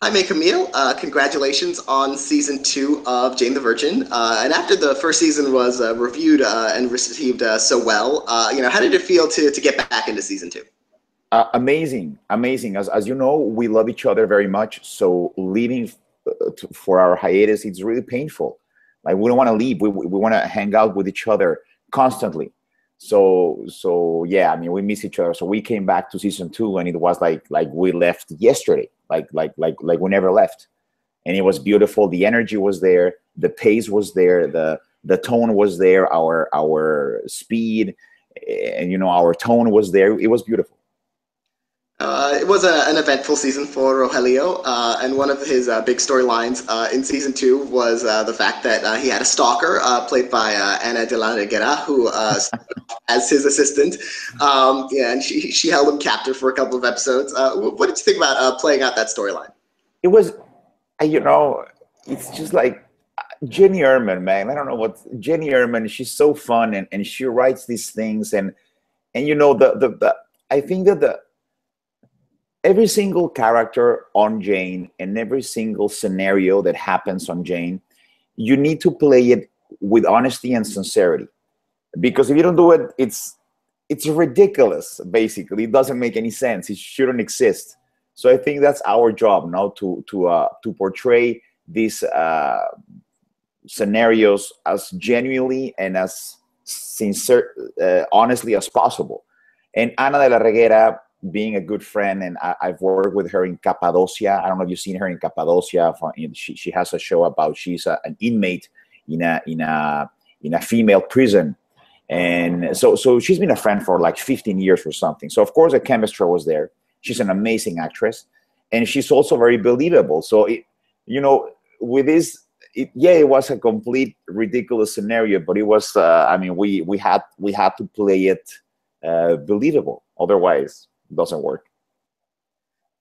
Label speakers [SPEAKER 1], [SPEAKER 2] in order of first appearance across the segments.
[SPEAKER 1] Jaime Camil, congratulations on season two of Jane the Virgin. And after the first season was reviewed and received so well, how did it feel to get back into season two?
[SPEAKER 2] Amazing, amazing. As you know, we love each other very much. So leaving for our hiatus, it's really painful. Like we don't want to leave. We want to hang out with each other constantly. So yeah. I mean, we miss each other. So we came back to season two, and it was like we left yesterday. Like we never left, and it was beautiful. The energy was there. The pace was there. The tone was there. Our speed, and our tone was there. It was beautiful.
[SPEAKER 1] It was an eventful season for Rogelio, and one of his big storylines in season two was the fact that he had a stalker played by Ana de la Reguera, who as his assistant. Yeah, and she held him captive for a couple of episodes. What did you think about playing out that storyline?
[SPEAKER 2] It was, it's just like Jenny Erman, man. I don't know what Jenny Erman. She's so fun, and she writes these things, and the I think that the every single character on Jane and every single scenario that happens on Jane, you need to play it with honesty and sincerity. Because if you don't do it, it's ridiculous. Basically, it doesn't make any sense. It shouldn't exist. So I think that's our job now to portray these scenarios as genuinely and as sincere, honestly as possible. And Ana de la Reguera, being a good friend, and I've worked with her in Cappadocia. I don't know if you've seen her in Cappadocia. She has a show about she's an inmate in a female prison, and so she's been a friend for like 15 years or something. So of course the chemistry was there. She's an amazing actress, and she's also very believable. So with this, it was a complete ridiculous scenario, but it was. We had to play it believable. Otherwise, doesn't work.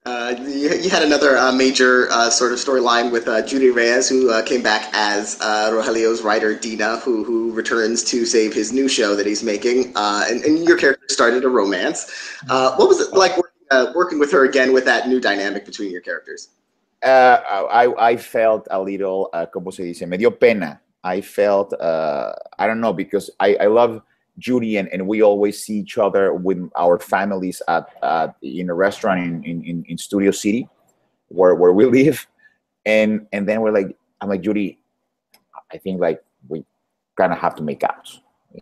[SPEAKER 1] You had another major sort of storyline with Judy Reyes, who came back as Rogelio's writer, Dina, who returns to save his new show that he's making. And your character started a romance. What was it like working with her again with that new dynamic between your characters?
[SPEAKER 2] I felt a little, ¿cómo se dice? Me dio pena. I felt, I don't know, because I love Judy, and we always see each other with our families in a restaurant in Studio City, where we live, and then I'm like, Judy, I think like we kind of have to make out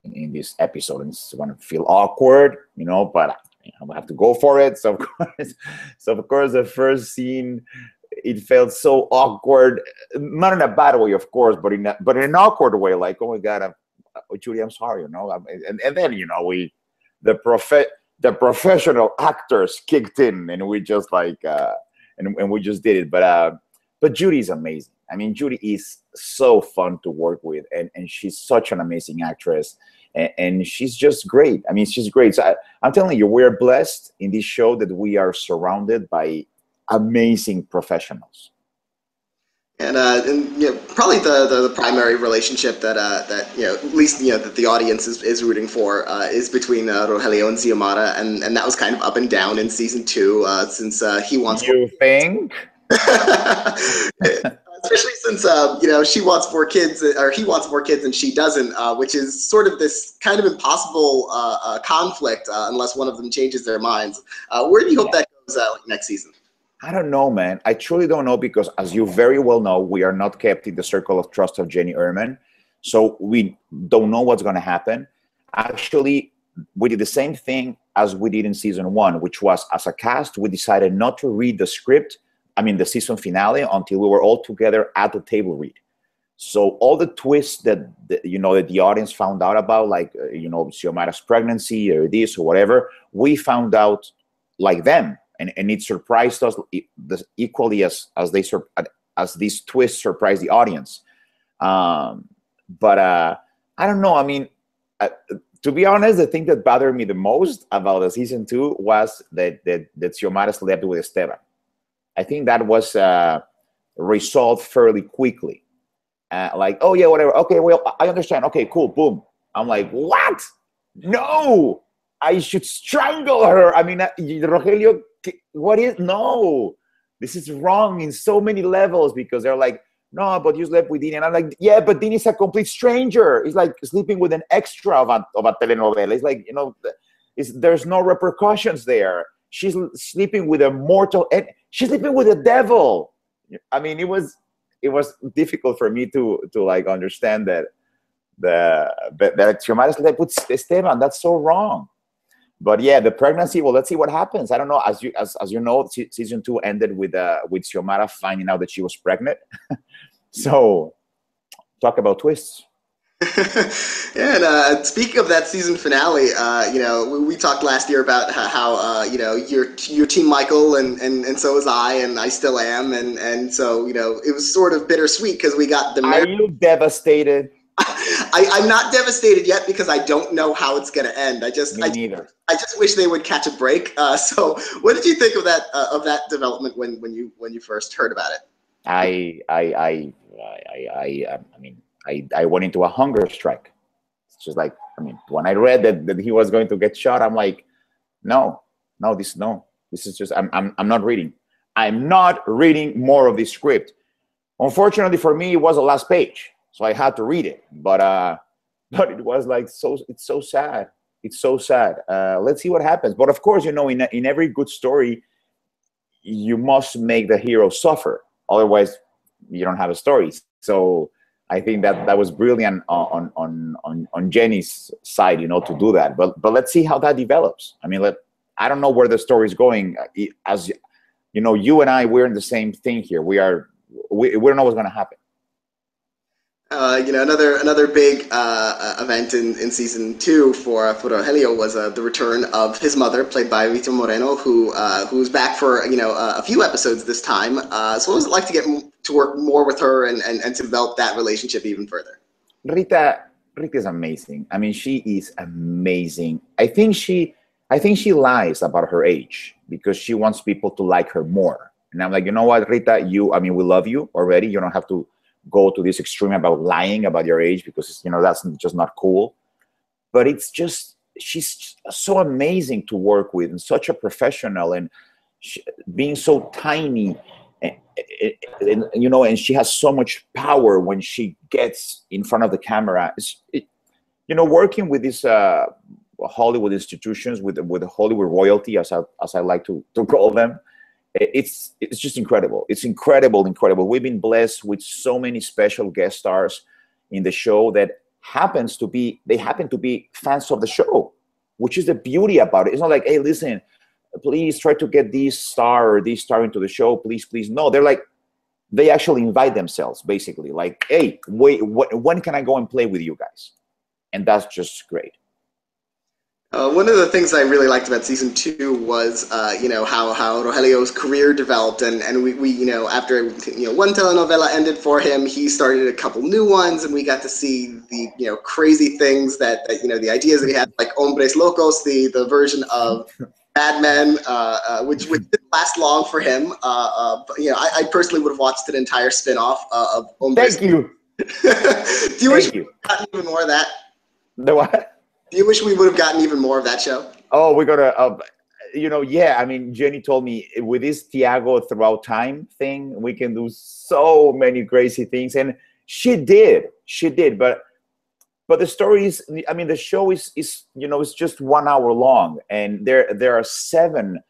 [SPEAKER 2] in this episode, and it's going to feel awkward, but I have to go for it. So of course, the first scene, it felt so awkward, not in a bad way, of course, but in an awkward way, like, oh my God, Judy, I'm sorry, and then the professional actors kicked in, and we just and we just did it. But Judy's amazing. I mean, Judy is so fun to work with, and she's such an amazing actress, and she's just great. I mean, she's great. So I'm telling you, we're blessed in this show that we are surrounded by amazing professionals.
[SPEAKER 1] And probably the primary relationship that at least that the audience is rooting for is between Rogelio and Xiomara, and that was kind of up and down in season two since he wants.
[SPEAKER 2] You think?
[SPEAKER 1] Especially since she wants more kids, or he wants more kids and she doesn't, which is sort of this kind of impossible conflict unless one of them changes their minds. Where do you hope that goes next season?
[SPEAKER 2] I don't know, man. I truly don't know, because as you very well know, we are not kept in the circle of trust of Jenny Erman. So we don't know what's going to happen. Actually, we did the same thing as we did in season one, which was, as a cast, we decided not to read the script, the season finale, until we were all together at the table read. So all the twists that the audience found out about, like, Xiomara's pregnancy or this or whatever, we found out like them. And it surprised us equally as these twists surprised the audience. But I don't know. I mean, to be honest, the thing that bothered me the most about the season two was that Xiomara slept with Esteban. I think that was resolved fairly quickly. Like, oh yeah, whatever. Okay, well, I understand. Okay, cool. Boom. I'm like, what? No, I should strangle her. I mean, Rogelio. What is no? this is wrong in so many levels, because they're like, no, but you slept with Dini. And I'm like, yeah, but Dini's a complete stranger. It's like sleeping with an extra of a telenovela. It's like, there's no repercussions there. She's sleeping with a mortal, and she's sleeping with the devil. I mean, it was difficult for me to like understand that Xiomara slept with Esteban. That's so wrong. But yeah, the pregnancy. Well, let's see what happens. I don't know. As you know, season 2 ended with Xiomara finding out that she was pregnant. So, talk about twists.
[SPEAKER 1] Yeah, and speaking of that season finale, we talked last year about how you're Team Michael, and so was I, and I still am, and so it was sort of bittersweet because we got the.
[SPEAKER 2] Are you devastated?
[SPEAKER 1] I'm not devastated yet because I don't know how it's going to end.
[SPEAKER 2] Me neither.
[SPEAKER 1] I just wish they would catch a break. So, what did you think of that development when you first heard about it?
[SPEAKER 2] I mean, I went into a hunger strike. It's just like, I mean, when I read that he was going to get shot, I'm like, no, this is just, I'm not reading. I'm not reading more of this script. Unfortunately for me, it was the last page, so I had to read it. But it was like it's so sad. It's so sad. Let's see what happens. But of course, in every good story, you must make the hero suffer. Otherwise, you don't have a story. So I think that was brilliant on Jenny's side, to do that. But let's see how that develops. I mean, I don't know where the story is going. As you and I, we're in the same thing here. We don't know what's going to happen.
[SPEAKER 1] Another big event in season 2 for Rogelio was the return of his mother, played by Rita Moreno, who's back for a few episodes this time. So what was it like to get to work more with her and to develop that relationship even further?
[SPEAKER 2] Rita is amazing. I mean, she is amazing. I think she lies about her age because she wants people to like her more. And I'm like, you know what, Rita, we love you already. You don't have to go to this extreme about lying about your age because that's just not cool. But it's just, she's so amazing to work with and such a professional, and being so tiny, and she has so much power when she gets in front of the camera. Working with these Hollywood institutions, with Hollywood royalty, as I like to call them. It's just incredible. It's incredible. We've been blessed with so many special guest stars in the show that happen to be fans of the show, which is the beauty about it. It's not like, hey, listen, please try to get this star or this star into the show, please. No, they're like, they actually invite themselves, basically. Like, hey, wait, when can I go and play with you guys? And that's just great.
[SPEAKER 1] One of the things I really liked about season 2 was, how Rogelio's career developed, and we after one telenovela ended for him, he started a couple new ones, and we got to see the crazy things that the ideas that he had, like Hombres Locos, the version of Mad Men, which didn't last long for him. I personally would have watched an entire spin-off of Hombres.
[SPEAKER 2] Thank you.
[SPEAKER 1] Do you wish we got even more of that?
[SPEAKER 2] The what?
[SPEAKER 1] Do you wish we would have gotten even more of that show?
[SPEAKER 2] Oh, we're gonna, yeah. I mean, Jenny told me with this Tiago throughout time thing, we can do so many crazy things, and she did. But the story is, I mean, the show is it's just 1 hour long, and there are 7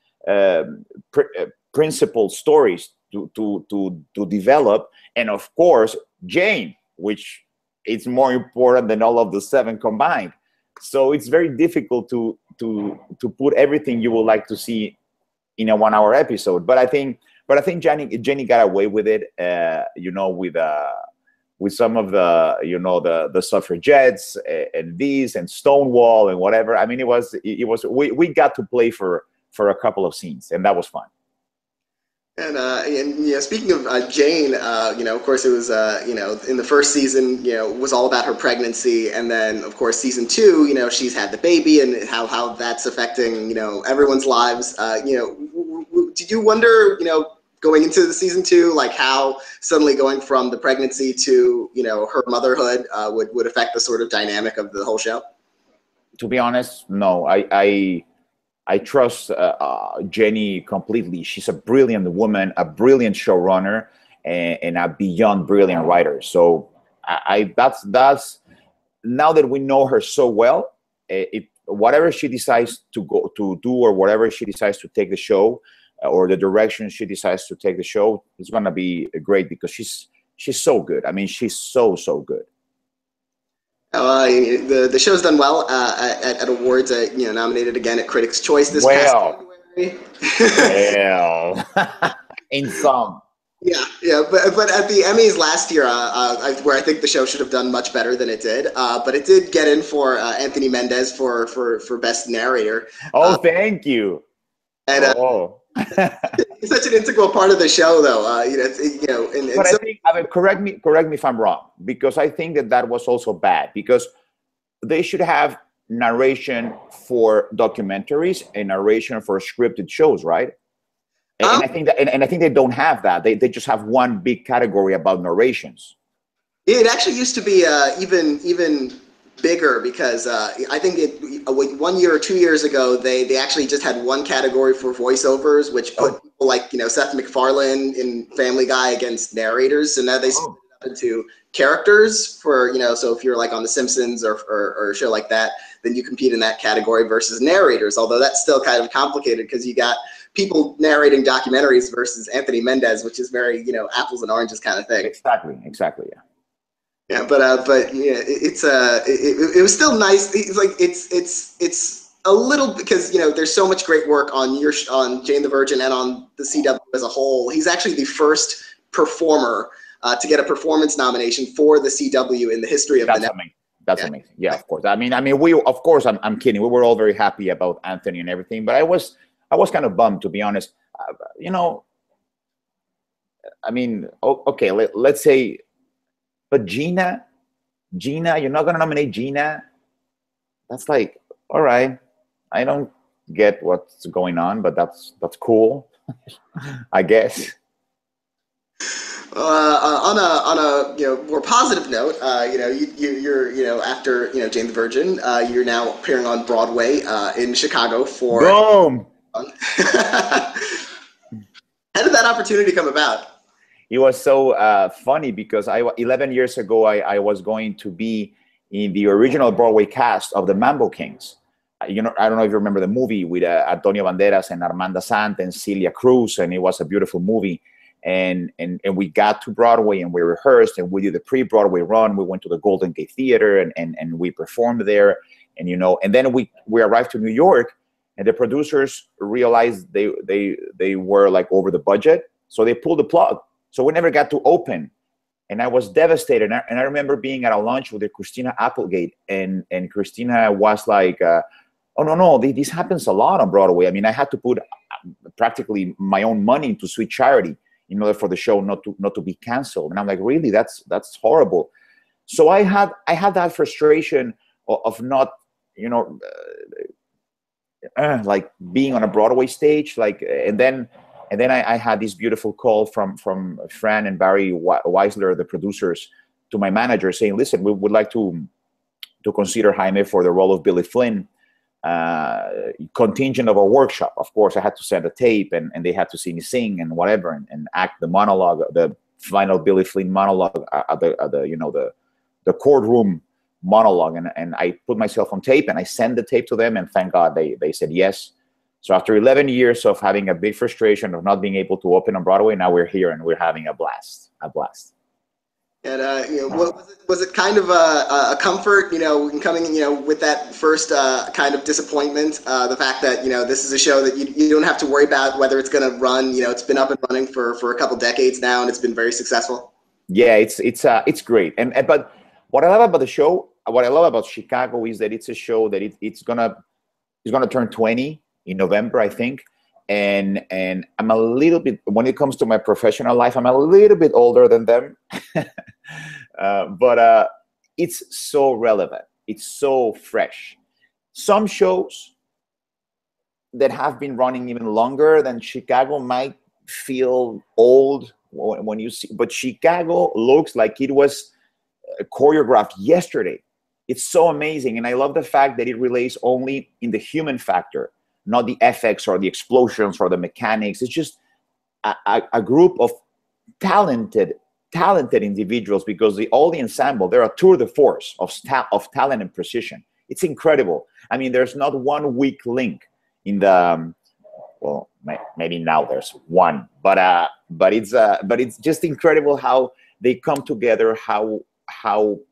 [SPEAKER 2] principal stories to develop, and of course, Jane, which is more important than all of the 7 combined. So it's very difficult to put everything you would like to see in a 1 hour episode. But I think Jenny got away with it. With some of the suffragettes and these and Stonewall and whatever. I mean, we got to play for a couple of scenes, and that was fun.
[SPEAKER 1] And speaking of Jane, of course it was in the first season, was all about her pregnancy, and then of course season 2, she's had the baby and how that's affecting everyone's lives. Did you wonder going into the season 2, like how suddenly going from the pregnancy to her motherhood would affect the sort of dynamic of the whole show?
[SPEAKER 2] To be honest, no. I trust Jenny completely. She's a brilliant woman, a brilliant showrunner, and a beyond brilliant writer. So that's now that we know her so well, whatever she decides to go to do, or whatever she decides to take the show, or the direction she decides to take the show, is going to be great, because she's so good. I mean, she's so good.
[SPEAKER 1] The show's done well at awards. Nominated again at Critics' Choice this past
[SPEAKER 2] Well,
[SPEAKER 1] January.
[SPEAKER 2] well, in some.
[SPEAKER 1] Yeah, but at the Emmys last year, where I think the show should have done much better than it did, but it did get in for Anthony Mendez for Best Narrator.
[SPEAKER 2] Oh, thank you.
[SPEAKER 1] And it's such an integral part of the show, though.
[SPEAKER 2] But I think, I mean, correct me if I'm wrong, because I think that was also bad, because they should have narration for documentaries and narration for scripted shows, right? And I think that, and I think they don't have that. They just have one big category about narrations.
[SPEAKER 1] It actually used to be even bigger, because I think 1 year or 2 years ago they actually just had one category for voiceovers, which put people like Seth MacFarlane in Family Guy against narrators. So now they split it up into characters for so if you're like on The Simpsons or a show like that, then you compete in that category versus narrators. Although that's still kind of complicated, because you got people narrating documentaries versus Anthony Mendez, which is very apples and oranges kind of thing.
[SPEAKER 2] Exactly, yeah.
[SPEAKER 1] Yeah, but yeah, it was still nice. It's a little, because there's so much great work on Jane the Virgin and on the CW as a whole. He's actually the first performer to get a performance nomination for the CW in the history of the network.
[SPEAKER 2] That's amazing. Yeah, of course. I mean, I'm kidding. We were all very happy about Anthony and everything, but I was kind of bummed, to be honest. I mean, okay, let's say. But Gina, you're not going to nominate Gina? That's like, all right. I don't get what's going on, but that's cool, I guess.
[SPEAKER 1] On a more positive note, you're after Jane the Virgin, you're now appearing on Broadway in Chicago for.
[SPEAKER 2] Boom.
[SPEAKER 1] How did that opportunity come about?
[SPEAKER 2] It was so funny, because 11 years ago, I was going to be in the original Broadway cast of the Mambo Kings. I don't know if you remember the movie with Antonio Banderas and Armanda Sant and Celia Cruz, and it was a beautiful movie. And we got to Broadway, and we rehearsed, and we did the pre-Broadway run. We went to the Golden Gate Theater, and we performed there. And then we arrived to New York, and the producers realized they were like over the budget, so they pulled the plug. So we never got to open, and I was devastated. And I remember being at a lunch with Christina Applegate, and Christina was like, "Oh no, this happens a lot on Broadway. I mean, I had to put practically my own money into Sweet Charity in order for the show not to be canceled." And I'm like, "Really? That's horrible." So I had that frustration of not, like being on a Broadway stage, like, and then I had this beautiful call from Fran and Barry Weisler, the producers, to my manager saying, "Listen, we would like to consider Jaime for the role of Billy Flynn, contingent of a workshop." Of course, I had to send a tape, and they had to see me sing and whatever, and act the monologue, the final Billy Flynn monologue at the courtroom monologue, and I put myself on tape, and I sent the tape to them, and thank God they said yes. So after 11 years of having a big frustration of not being able to open on Broadway, now we're here and we're having a blast.
[SPEAKER 1] And was it kind of a comfort, in coming, with that first kind of disappointment, the fact that this is a show that you don't have to worry about whether it's going to run. It's been up and running for a couple decades now, and it's been very successful.
[SPEAKER 2] Yeah, it's great. And but what I love about the show, what I love about Chicago, is that it's a show that it's gonna turn 20 in November, I think. And I'm a little bit, when it comes to my professional life, I'm a little bit older than them. But it's so relevant. It's so fresh. Some shows that have been running even longer than Chicago might feel old when you see, but Chicago looks like it was choreographed yesterday. It's so amazing. And I love the fact that it relays only in the human factor. not the effects or the explosions or the mechanics. It's just a group of talented individuals, because all the ensemble, they're a tour de force of talent and precision. It's incredible. I mean, there's not one weak link in the well, maybe now there's one, but it's just incredible how they come together, how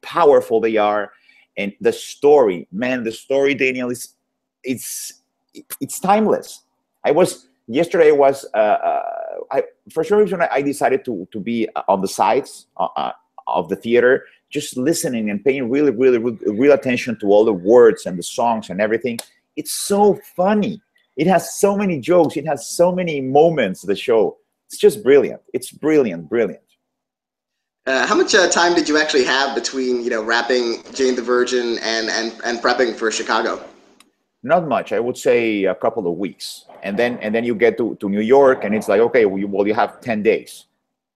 [SPEAKER 2] powerful they are, and the story, man, Daniel, it's timeless. Yesterday was for some reason I decided to be on the sides of the theater, just listening and paying real attention to all the words and the songs and everything. It's so funny. It has so many jokes. It has so many moments. The show, it's just brilliant. It's brilliant.
[SPEAKER 1] How much time did you actually have between, wrapping Jane the Virgin and prepping for Chicago?
[SPEAKER 2] Not much. I would say a couple of weeks, and then you get to New York, and it's like, okay, well, you have 10 days,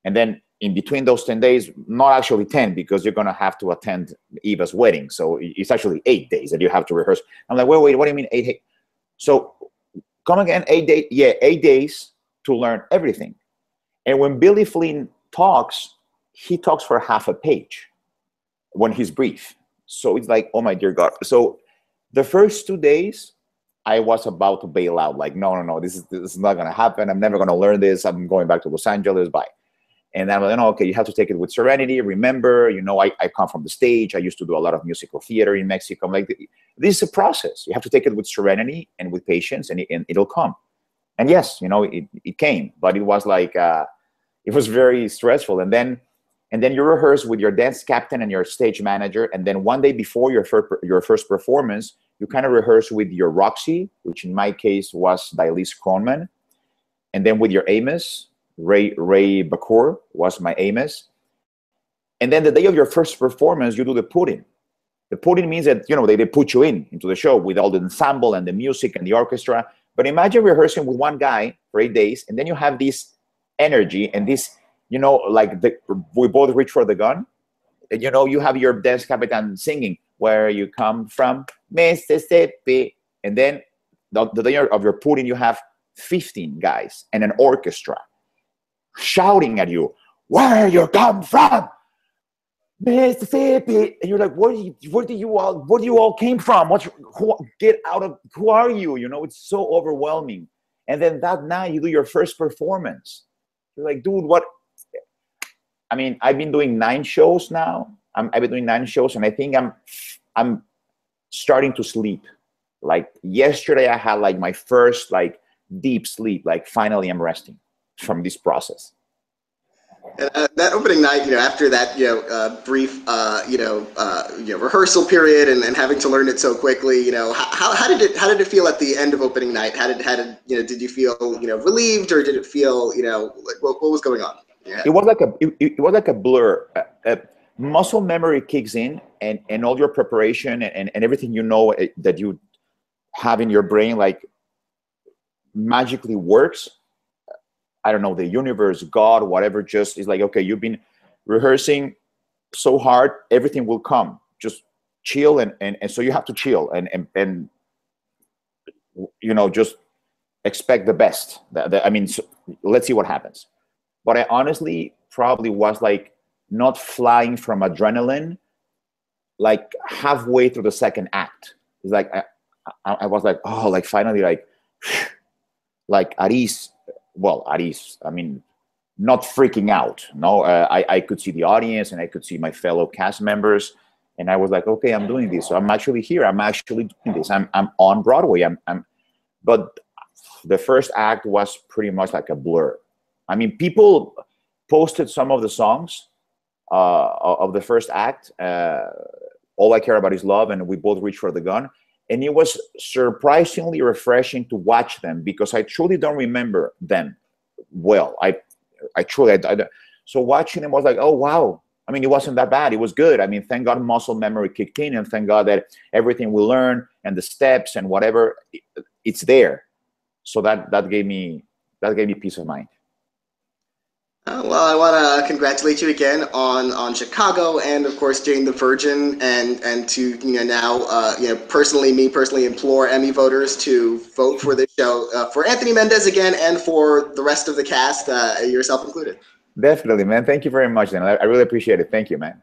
[SPEAKER 2] and then in between those 10 days, not actually 10, because you're gonna have to attend Eva's wedding, so it's actually 8 days that you have to rehearse. I'm like, wait, what do you mean 8 days? So come again, 8 days? Yeah, 8 days to learn everything. And when Billy Flynn talks, he talks for half a page when he's brief. So it's like, oh my dear God. So the first 2 days, I was about to bail out. Like, no, this is not gonna happen. I'm never gonna learn this. I'm going back to Los Angeles. Bye. And then I'm like, no, okay, you have to take it with serenity. Remember, I come from the stage. I used to do a lot of musical theater in Mexico. I'm like, this is a process. You have to take it with serenity and with patience, and it'll come. And yes, it came, but it was like, it was very stressful. And then you rehearse with your dance captain and your stage manager. And then one day before your first performance, you kind of rehearse with your Roxy, which in my case was Dilise Kronman. And then with your Amos, Ray Bakur was my Amos. And then the day of your first performance, you do the put-in. The put-in means that, they put you into the show with all the ensemble and the music and the orchestra. But imagine rehearsing with one guy for 8 days, and then you have this energy and this, we both reach for the gun. And, you have your dance captain singing, "Where you come from, Mississippi." And then the day of your put-in, you have 15 guys and an orchestra shouting at you, "Where you come from, Mississippi." And you're like, where do you all came from? Who are you? It's so overwhelming. And then that night you do your first performance. You're like, dude, what? I mean, I've been doing 9 shows now. I've been doing 9 shows, and I think I'm starting to sleep. Like yesterday, I had like my first deep sleep. Like finally, I'm resting from this process.
[SPEAKER 1] And that opening night, after that, brief, rehearsal period and having to learn it so quickly, how did it feel at the end of opening night? Did you feel, relieved, or did it feel, what was going on? Yeah.
[SPEAKER 2] It was like a blur. Muscle memory kicks in, and all your preparation and everything that you have in your brain magically works. I don't know, the universe, God, whatever, just is like, okay, you've been rehearsing so hard, everything will come. Just chill, and so you have to chill and just expect the best. So let's see what happens. But I honestly probably was not flying from adrenaline, halfway through the second act. It's like I was like, oh, finally, at ease. Well, at ease. I mean, not freaking out. No, I could see the audience, and I could see my fellow cast members, and I was like, okay, I'm doing this. So I'm actually here. I'm actually doing this. I'm on Broadway. But the first act was pretty much like a blur. I mean, people posted some of the songs of the first act. All I Care About Is Love, and We Both Reach for the Gun. And it was surprisingly refreshing to watch them, because I truly don't remember them well. I truly. So watching them was like, oh, wow. I mean, it wasn't that bad. It was good. I mean, thank God muscle memory kicked in, and thank God that everything we learn and the steps and whatever, it's there. So that gave me peace of mind.
[SPEAKER 1] Well, I want to congratulate you again on Chicago, and of course Jane the Virgin, and to now personally implore Emmy voters to vote for this show for Anthony Mendez again, and for the rest of the cast, yourself included.
[SPEAKER 2] Definitely, man. Thank you very much, Dan. I really appreciate it. Thank you, man.